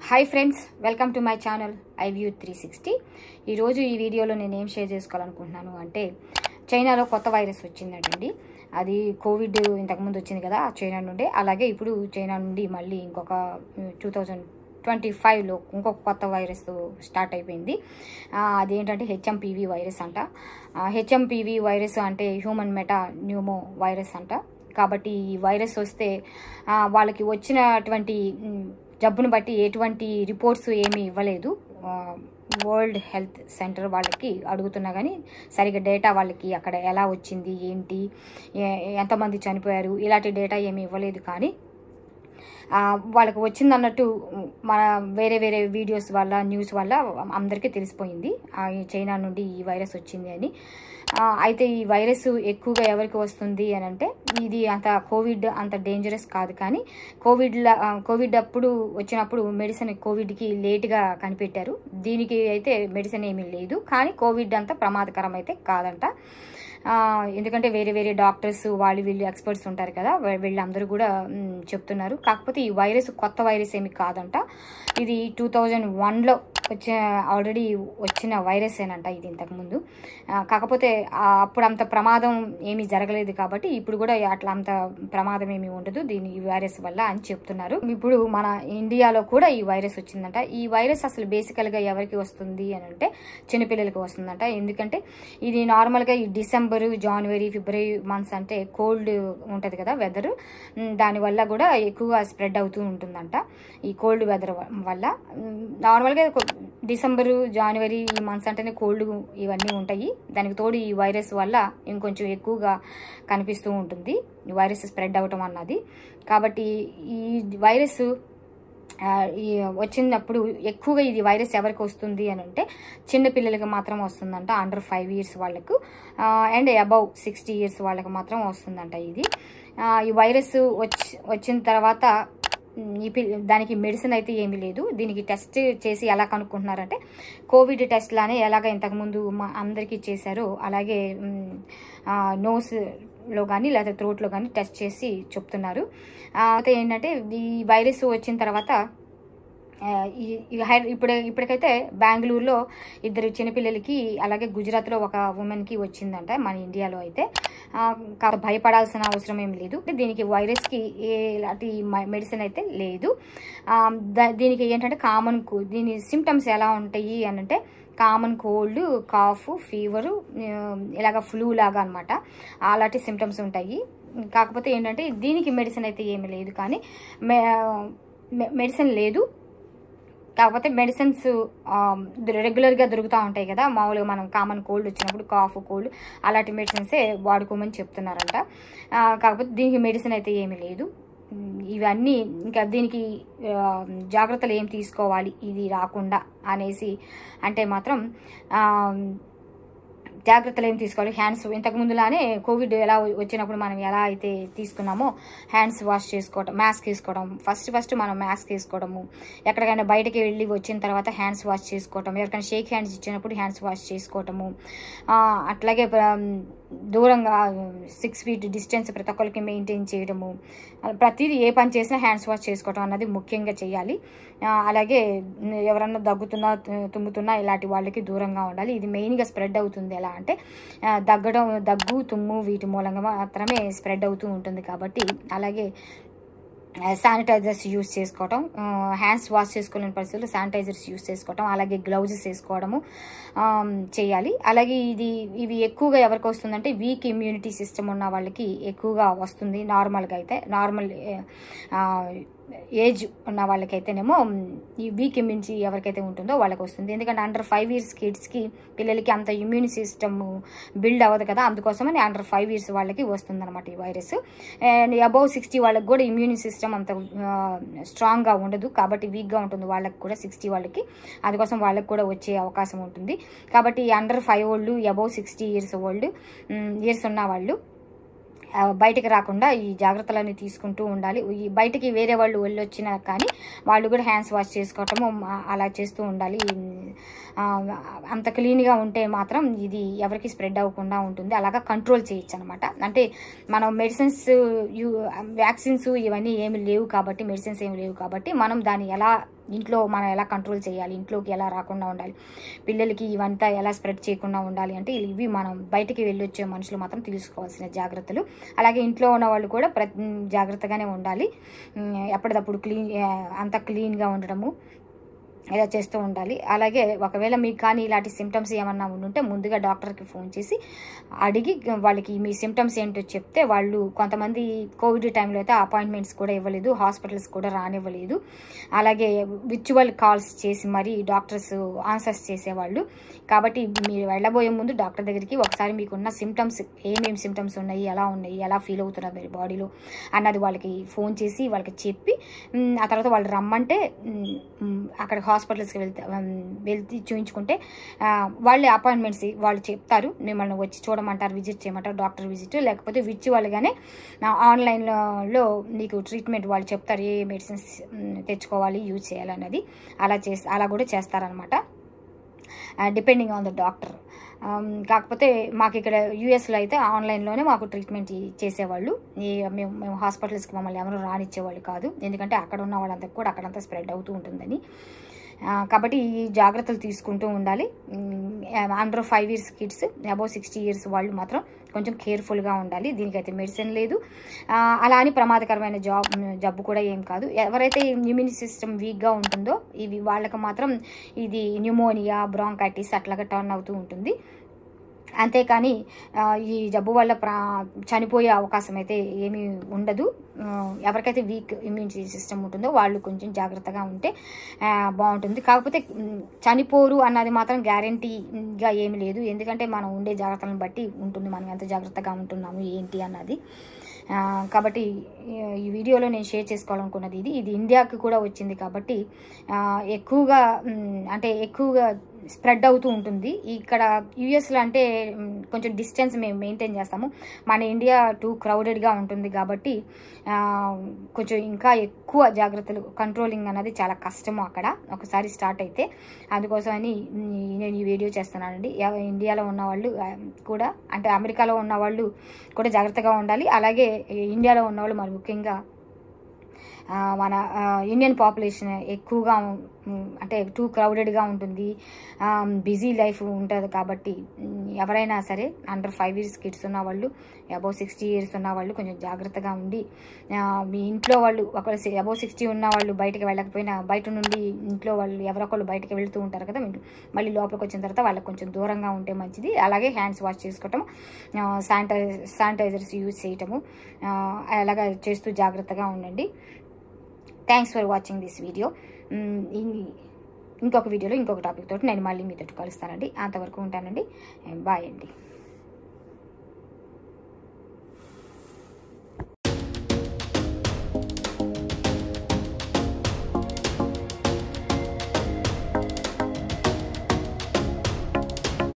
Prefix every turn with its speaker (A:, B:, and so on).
A: Hi friends, welcome to my channel iView 360. ఈరోజు ఈ వీడియోలో నేను ఏం షేర్ చేసుకోవాలనుకుంటున్నాను అంటే, చైనాలో కొత్త వైరస్ వచ్చిందండి. అది కోవిడ్ ఇంతకుముందు వచ్చింది కదా చైనా నుండి. అలాగే ఇప్పుడు చైనా నుండి మళ్ళీ ఇంకొక 2025లో ఇంకొక కొత్త వైరస్ స్టార్ట్ అయిపోయింది. అదేంటంటే HMPV వైరస్ అంట. HMPV వైరస్ అంటే హ్యూమన్ మెటా న్యూమో వైరస్ అంట. కాబట్టి ఈ వైరస్ వస్తే వాళ్ళకి వచ్చినటువంటి జబ్బును బట్టి ఎటువంటి రిపోర్ట్స్ ఏమీ ఇవ్వలేదు. వరల్డ్ హెల్త్ సెంటర్ వాళ్ళకి అడుగుతున్నా కానీ సరిగ్గా డేటా వాళ్ళకి అక్కడ ఎలా వచ్చింది, ఏంటి, ఎంతమంది చనిపోయారు, ఇలాంటి డేటా ఏమీ ఇవ్వలేదు. కానీ వాళ్ళకి వచ్చిందన్నట్టు మన వేరే వేరే వీడియోస్ వల్ల, న్యూస్ వల్ల అందరికీ తెలిసిపోయింది చైనా నుండి ఈ వైరస్ వచ్చింది అని. అయితే ఈ వైరస్ ఎక్కువగా ఎవరికి వస్తుంది అని అంటే, ఇది అంత కోవిడ్ అంత డేంజరస్ కాదు. కానీ కోవిడ్ అప్పుడు వచ్చినప్పుడు మెడిసిన్ కోవిడ్కి లేట్గా కనిపెట్టారు. దీనికి అయితే మెడిసిన్ ఏమీ లేదు. కానీ కోవిడ్ అంత ప్రమాదకరం అయితే కాదంట. ఎందుకంటే వేరే వేరే డాక్టర్స్ వీళ్ళు ఎక్స్పర్ట్స్ ఉంటారు కదా, వీళ్ళందరూ కూడా చెప్తున్నారు. కాకపోతే ఈ వైరస్ కొత్త వైరస్ ఏమి కాదంట. ఇది 2001లో ఆల్రెడీ వచ్చిన వైరస్ ఏనంట ఇది ఇంతకుముందు. కాకపోతే అప్పుడు అంత ప్రమాదం ఏమీ జరగలేదు కాబట్టి ఇప్పుడు కూడా అట్లా అంత ప్రమాదం ఏమీ ఉండదు ఈ వైరస్ వల్ల అని చెప్తున్నారు. ఇప్పుడు మన ఇండియాలో కూడా ఈ వైరస్ వచ్చిందంట. ఈ వైరస్ అసలు బేసికల్గా ఎవరికి వస్తుంది అని అంటే చిన్నపిల్లలకి వస్తుందంట. ఎందుకంటే ఇది నార్మల్గా ఈ డిసెంబర్, జనవరి, ఫిబ్రవరి మంత్స్ అంటే కోల్డ్ ఉంటుంది కదా వెదర్, దానివల్ల కూడా ఎక్కువగా స్ప్రెడ్ అవుతూ ఉంటుందంట ఈ కోల్డ్ వెదర్ వల్ల. నార్మల్గా డిసెంబరు, జనవరి ఈ మంత్స్ అంటేనే కోల్డ్ ఇవన్నీ ఉంటాయి. దానికి తోడు ఈ వైరస్ వల్ల ఇంకొంచెం ఎక్కువగా కనిపిస్తూ ఉంటుంది ఈ వైరస్ స్ప్రెడ్ అవటం అన్నది. కాబట్టి ఈ వైరస్ వచ్చినప్పుడు ఎక్కువగా ఇది వైరస్ ఎవరికి వస్తుంది అని అంటే చిన్నపిల్లలకి మాత్రం వస్తుందంట. అండర్ 5 years వాళ్ళకు అండ్ అబౌవ్ 60 years వాళ్ళకి మాత్రం వస్తుందంట ఇది. ఈ వైరస్ వచ్చిన తర్వాత దానికి మెడిసిన్ అయితే ఏమీ లేదు. దీనికి టెస్ట్ చేసి ఎలా కనుక్కుంటున్నారంటే, కోవిడ్ టెస్ట్ లానే ఎలాగ ఇంతకుముందు అందరికీ చేశారో అలాగే నోస్లో కానీ లేదా థ్రోట్లో కానీ టెస్ట్ చేసి చెప్తున్నారు. అయితే ఏంటంటే ఈ వైరస్ వచ్చిన తర్వాత ఇప్పటికైతే బెంగళూరులో 2 చిన్నపిల్లలకి, అలాగే గుజరాత్లో ఒక ఉమెన్కి వచ్చిందంట. మన ఇండియాలో అయితే భయపడాల్సిన అవసరం ఏం లేదు. దీనికి వైరస్కి ఎలాంటి మెడిసిన్ అయితే లేదు. దీనికి ఏంటంటే దీని సిమ్టమ్స్ ఎలా ఉంటాయి అని అంటే కామన్ కోల్డ్, కాఫ్, ఫీవరు, ఇలాగ ఫ్లూ లాగా అనమాట. అలాంటి సిమ్టమ్స్ ఉంటాయి. కాకపోతే ఏంటంటే దీనికి మెడిసిన్ అయితే ఏమీ లేదు. కానీ మెడిసిన్ లేదు. కాకపోతే మెడిసిన్స్ రెగ్యులర్గా దొరుకుతూ ఉంటాయి కదా, మామూలుగా మనం కామన్ కోల్డ్ వచ్చినప్పుడు కాఫ్, కోల్డ్ అలాంటి మెడిసిన్సే వాడుకోమని చెప్తున్నారంట. కాకపోతే దీనికి మెడిసిన్ అయితే ఏమీ లేదు. ఇవన్నీ ఇంకా దీనికి జాగ్రత్తలు ఏం తీసుకోవాలి ఇది రాకుండా అనేసి అంటే మాత్రం జాగ్రత్తలు ఏం తీసుకోవాలి. హ్యాండ్స్ ఇంతకుముందులానే కోవిడ్ ఎలా వచ్చినప్పుడు మనం ఎలా అయితే తీసుకున్నామో హ్యాండ్స్ వాష్ చేసుకోవడం, మాస్క్ వేసుకోవడం, ఫస్ట్ మనం మాస్క్ వేసుకోవడము, ఎక్కడికైనా బయటకి వెళ్ళి వచ్చిన తర్వాత హ్యాండ్స్ వాష్ చేసుకోవటం, ఎవరికైనా షేక్ హ్యాండ్స్ ఇచ్చినప్పుడు హ్యాండ్స్ వాష్ చేసుకోవటము, అట్లాగే దూరంగా 6 feet డిస్టెన్స్ ప్రతి ఒక్కరికి మెయింటైన్ చేయడము, ప్రతిదీ ఏ పని చేసినా హ్యాండ్స్ వాష్ చేసుకోవడం అన్నది ముఖ్యంగా చేయాలి. అలాగే ఎవరన్నా దగ్గుతున్నా, తుమ్ముతున్నా ఇలాంటి వాళ్ళకి దూరంగా ఉండాలి. ఇది మెయిన్గా స్ప్రెడ్ అవుతుంది ఎలా అంటే దగ్గు, తుమ్ము వీటి మూలంగా మాత్రమే స్ప్రెడ్ అవుతూ ఉంటుంది. కాబట్టి అలాగే శానిటైజర్స్ యూజ్ చేసుకోవటం, హ్యాండ్స్ వాష్ చేసుకోలేని పరిస్థితుల్లో శానిటైజర్స్ యూజ్ చేసుకోవటం, అలాగే గ్లౌజెస్ వేసుకోవడము చేయాలి. అలాగే ఇవి ఎక్కువగా ఎవరికి వస్తుందంటే వీక్ ఇమ్యూనిటీ సిస్టమ్ ఉన్న వాళ్ళకి ఎక్కువగా వస్తుంది. నార్మల్గా అయితే నార్మల్ ఏజ్ ఉన్న వాళ్ళకైతేనేమో ఈ వీక్ ఇమ్యూనిటీ ఎవరికైతే ఉంటుందో వాళ్ళకి వస్తుంది. ఎందుకంటే అండర్ 5 years కిడ్స్కి, పిల్లలకి అంత ఇమ్యూన్ సిస్టమ్ బిల్డ్ అవ్వదు కదా, అందుకోసమని అండర్ 5 years వాళ్ళకి వస్తుందన్నమాట ఈ వైరస్. అండ్ అబౌవ్ 60 వాళ్ళకి కూడా ఇమ్యూన్ సిస్టమ్ అంత స్ట్రాంగ్గా ఉండదు, కాబట్టి వీక్గా ఉంటుంది వాళ్ళకి కూడా, 60 వాళ్ళకి. అందుకోసం వాళ్ళకి కూడా వచ్చే అవకాశం ఉంటుంది. కాబట్టి అండర్ 5 వాళ్ళు, అబౌవ్ 60 years ఉన్న వాళ్ళు బయటికి రాకుండా ఈ జాగ్రత్తలన్నీ తీసుకుంటూ ఉండాలి. ఈ బయటికి వేరే వాళ్ళు వెళ్ళొచ్చినా కానీ వాళ్ళు కూడా హ్యాండ్స్ వాష్ చేసుకోవటము అలా చేస్తూ ఉండాలి. అంత క్లీన్గా ఉంటే మాత్రం ఇది ఎవరికి స్ప్రెడ్ అవ్వకుండా ఉంటుంది. అలాగా కంట్రోల్ చేయొచ్చు అనమాట. అంటే మనం వ్యాక్సిన్స్ ఇవన్నీ ఏమి లేవు కాబట్టి, మెడిసిన్స్ ఏమి లేవు కాబట్టి మనం దాన్ని ఎలా ఇంట్లో మనం ఎలా కంట్రోల్ చేయాలి, ఇంట్లోకి ఎలా రాకుండా ఉండాలి, పిల్లలకి ఇవంతా ఎలా స్ప్రెడ్ చేయకుండా ఉండాలి అంటే ఇవి మనం బయటికి వెళ్ళొచ్చే మనుషులు మాత్రం తీసుకోవాల్సిన జాగ్రత్తలు. అలాగే ఇంట్లో ఉన్న వాళ్ళు కూడా జాగ్రత్తగానే ఉండాలి. ఎప్పటికప్పుడు అంతా క్లీన్గా ఉండడము ఇలా చేస్తూ ఉండాలి. అలాగే ఒకవేళ మీకు కానీ ఇలాంటి సిమ్టమ్స్ ఏమన్నా ఉంటే ముందుగా డాక్టర్కి ఫోన్ చేసి అడిగి వాళ్ళకి మీ సిమ్టమ్స్ ఏంటో చెప్తే వాళ్ళు కొంతమంది కోవిడ్ టైంలో అయితే అపాయింట్మెంట్స్ కూడా ఇవ్వలేదు, హాస్పిటల్స్ కూడా రానివ్వలేదు. అలాగే విర్చువల్ కాల్స్ చేసి మరి డాక్టర్స్ ఆన్సర్స్ చేసేవాళ్ళు. కాబట్టి మీరు వెళ్ళబోయే ముందు డాక్టర్ దగ్గరికి ఒకసారి మీకున్న సిమ్టమ్స్ ఏమేమి సిమ్టమ్స్ ఉన్నాయి, ఎలా ఫీల్ అవుతున్నారు మీరు బాడీలో అన్నది వాళ్ళకి ఫోన్ చేసి వాళ్ళకి చెప్పి ఆ తర్వాత వాళ్ళు రమ్మంటే అక్కడ హాస్పిటల్స్కి వెళ్తే చూయించుకుంటే వాళ్ళే అపాయింట్మెంట్స్ వాళ్ళు చెప్తారు, మిమ్మల్ని వచ్చి చూడమంటారు, విజిట్ చేయమంటారు, డాక్టర్ విజిట్. లేకపోతే విర్చువల్గానే ఆన్లైన్లో మీకు ట్రీట్మెంట్ వాళ్ళు చెప్తారు, ఏ మెడిసిన్స్ తెచ్చుకోవాలి, యూజ్ చేయాలన్నది. అలా కూడా చేస్తారనమాట, డిపెండింగ్ ఆన్ ద డాక్టర్. కాకపోతే మాకు ఇక్కడ యూఎస్లో అయితే ఆన్లైన్లోనే మాకు ట్రీట్మెంట్ చేసేవాళ్ళు. మేము హాస్పిటల్స్కి మమ్మల్ని ఎవరు రానిచ్చేవాళ్ళు కాదు, ఎందుకంటే అక్కడ ఉన్న వాళ్ళంతా కూడా అక్కడంతా స్ప్రెడ్ అవుతూ ఉంటుందని. కాబట్టి ఈ జాగ్రత్తలు తీసుకుంటూ ఉండాలి. Under 5 years kids, above 60 years వాళ్ళు మాత్రం కొంచెం కేర్ఫుల్గా ఉండాలి. దీనికైతే మెడిసిన్ లేదు, అలా అని ప్రమాదకరమైన జబ్బు కూడా ఏం కాదు. ఎవరైతే ఇమ్యూన్ సిస్టమ్ వీక్గా ఉంటుందో వాళ్ళకి మాత్రం ఇది న్యూమోనియా, బ్రాంకైటిస్ అట్లాగా టర్న్ అవుతూ ఉంటుంది. అంతేకాని ఈ జబ్బు వల్ల చనిపోయే అవకాశం అయితే ఏమీ ఉండదు. ఎవరికైతే వీక్ ఇమ్యూన్ సిస్టమ్ ఉంటుందో వాళ్ళు కొంచెం జాగ్రత్తగా ఉంటే బాగుంటుంది. కాకపోతే చనిపోరు అన్నది మాత్రం గ్యారంటీగా ఏమీ లేదు, ఎందుకంటే మనం ఉండే జాగ్రత్తలను బట్టి ఉంటుంది మనం ఎంత జాగ్రత్తగా ఉంటున్నాము ఏంటి అన్నది. కాబట్టి ఈ వీడియోలో నేను షేర్ చేసుకోవాలనుకున్నది ఇది ఇండియాకి కూడా వచ్చింది కాబట్టి ఎక్కువగా స్ప్రెడ్ అవుతూ ఉంటుంది. ఇక్కడ యూఎస్లో అంటే కొంచెం డిస్టెన్స్ మేము మెయింటైన్ చేస్తాము, మన ఇండియా టూ క్రౌడెడ్గా ఉంటుంది కాబట్టి కొంచెం ఇంకా ఎక్కువ జాగ్రత్తలు, కంట్రోలింగ్ అనేది చాలా కష్టము అక్కడ ఒకసారి స్టార్ట్ అయితే. అందుకోసమని నేను ఈ వీడియో చేస్తున్నానండి. ఇండియాలో ఉన్న వాళ్ళు కూడా, అంటే అమెరికాలో ఉన్న వాళ్ళు కూడా జాగ్రత్తగా ఉండాలి. అలాగే ఇండియాలో ఉన్నవాళ్ళు మరి ముఖ్యంగా మన ఇండియన్ పాపులేషన్ ఎక్కువగా అంటే టూ క్రౌడెడ్గా ఉంటుంది, బిజీ లైఫ్ ఉంటుంది కాబట్టి ఎవరైనా సరే అండర్ 5 years కిడ్స్ ఉన్నవాళ్ళు, అబౌవ్ 60 years ఉన్నవాళ్ళు కొంచెం జాగ్రత్తగా ఉండి మీ ఇంట్లో వాళ్ళు ఒకవేళ అబౌవ్ 60 ఉన్నవాళ్ళు బయటకు వెళ్ళకపోయినా బయట నుండి ఇంట్లో వాళ్ళు ఎవరొకళ్ళు బయటకి వెళ్తూ ఉంటారు కదా, మళ్ళీ లోపలికి వచ్చిన తర్వాత వాళ్ళకి కొంచెం దూరంగా ఉంటే మంచిది. అలాగే హ్యాండ్స్ వాష్ చేసుకోవటం, శానిటైజర్స్ యూజ్ చేయటము అలాగా చేస్తూ జాగ్రత్తగా ఉండండి. Thanks for watching this video. ఇంకొక వీడియోలో ఇంకొక టాపిక్ తోటి నేను మళ్ళీ మీతో కలుస్తానండి. అంతవరకు ఉంటానండి. బాయ్ అండి.